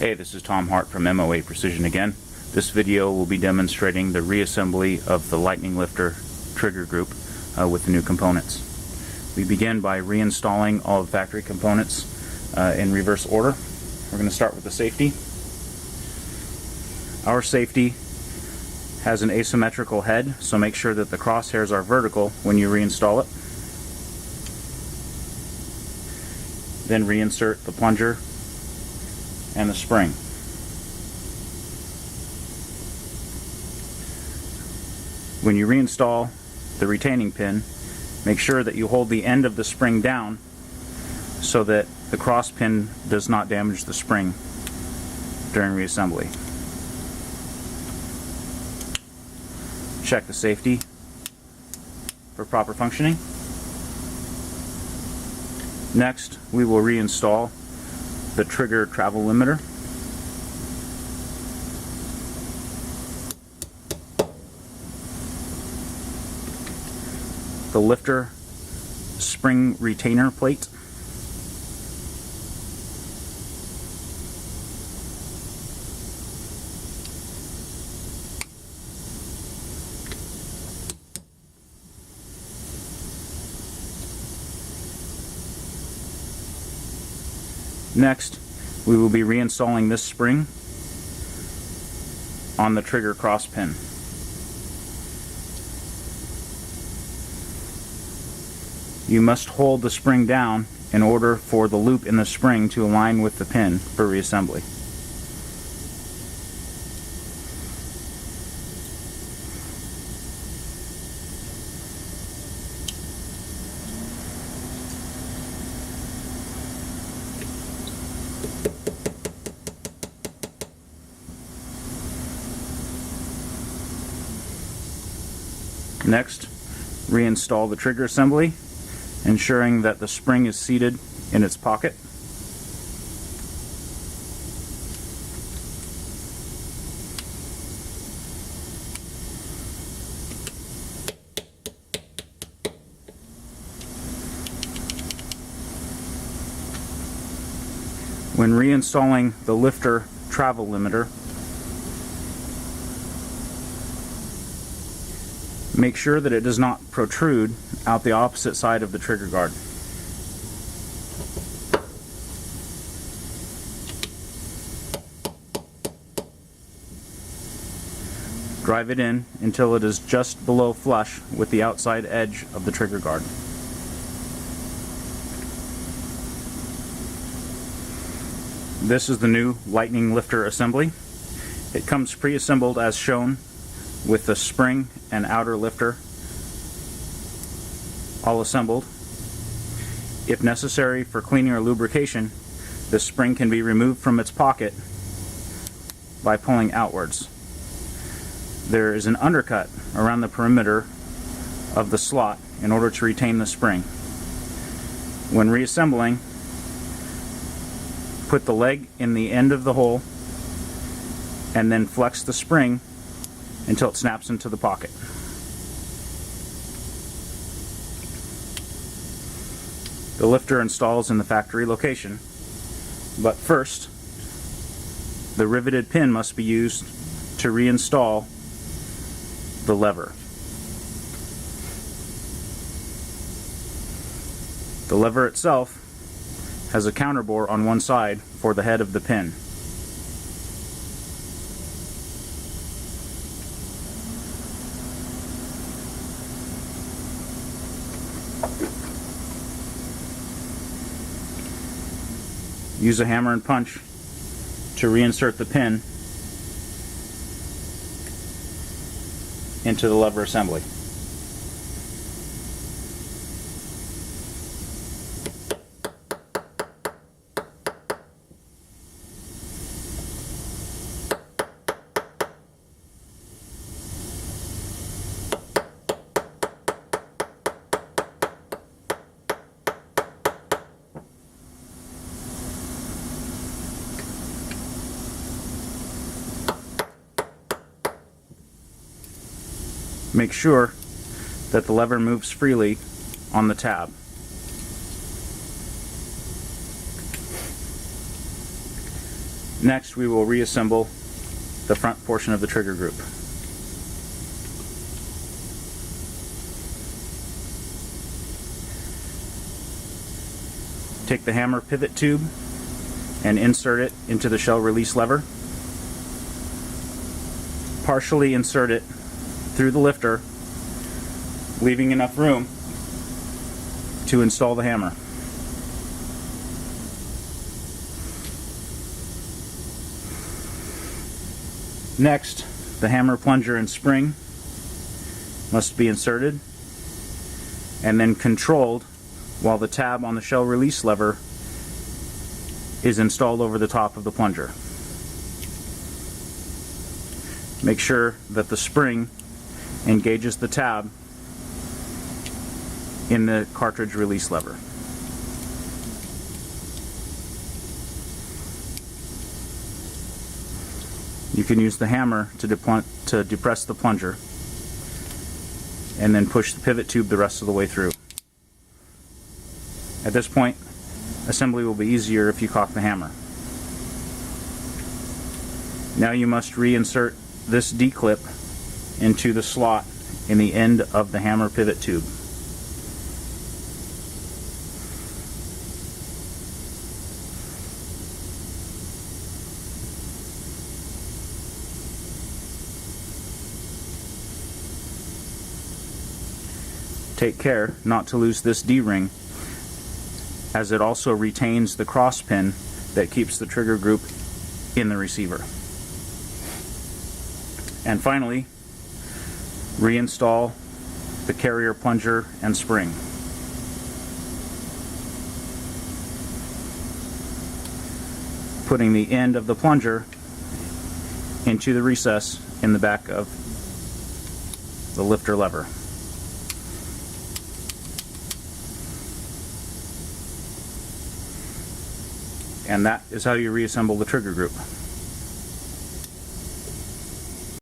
Hey, this is Tom Hart from MOA Precision again. This video will be demonstrating the reassembly of the Lightning Lifter trigger group with the new components. We begin by reinstalling all the factory components in reverse order. We're going to start with the safety. Our safety has an asymmetrical head, so make sure that the crosshairs are vertical when you reinstall it. Then reinsert the plunger and the spring. When you reinstall the retaining pin, make sure that you hold the end of the spring down so that the cross pin does not damage the spring during reassembly. Check the safety for proper functioning. Next, we will reinstall the trigger travel limiter. The lifter spring retainer plate. Next, we will be reinstalling this spring on the trigger cross pin. You must hold the spring down in order for the loop in the spring to align with the pin for reassembly. Next, reinstall the trigger assembly, ensuring that the spring is seated in its pocket. When reinstalling the lifter travel limiter, make sure that it does not protrude out the opposite side of the trigger guard. Drive it in until it is just below flush with the outside edge of the trigger guard. This is the new Lightning Lifter assembly. It comes pre-assembled as shown, with the spring and outer lifter all assembled. If necessary for cleaning or lubrication, the spring can be removed from its pocket by pulling outwards. There is an undercut around the perimeter of the slot in order to retain the spring. When reassembling, put the leg in the end of the hole and then flex the spring until it snaps into the pocket. The lifter installs in the factory location, but first the riveted pin must be used to reinstall the lever. The lever itself has a counterbore on one side for the head of the pin. Use a hammer and punch to reinsert the pin into the lever assembly. Make sure that the lever moves freely on the tab. Next, we will reassemble the front portion of the trigger group. Take the hammer pivot tube and insert it into the shell release lever. Partially insert it through the lifter, leaving enough room to install the hammer. Next, the hammer plunger and spring must be inserted and then controlled while the tab on the shell release lever is installed over the top of the plunger. Make sure that the spring engages the tab in the cartridge release lever. You can use the hammer to depress the plunger and then push the pivot tube the rest of the way through. At this point, assembly will be easier if you cock the hammer. Now you must reinsert this D-clip into the slot in the end of the hammer pivot tube. Take care not to lose this D-ring, as it also retains the cross pin that keeps the trigger group in the receiver. And finally, reinstall the carrier plunger and spring. Putting the end of the plunger into the recess in the back of the lifter lever. And that is how you reassemble the trigger group.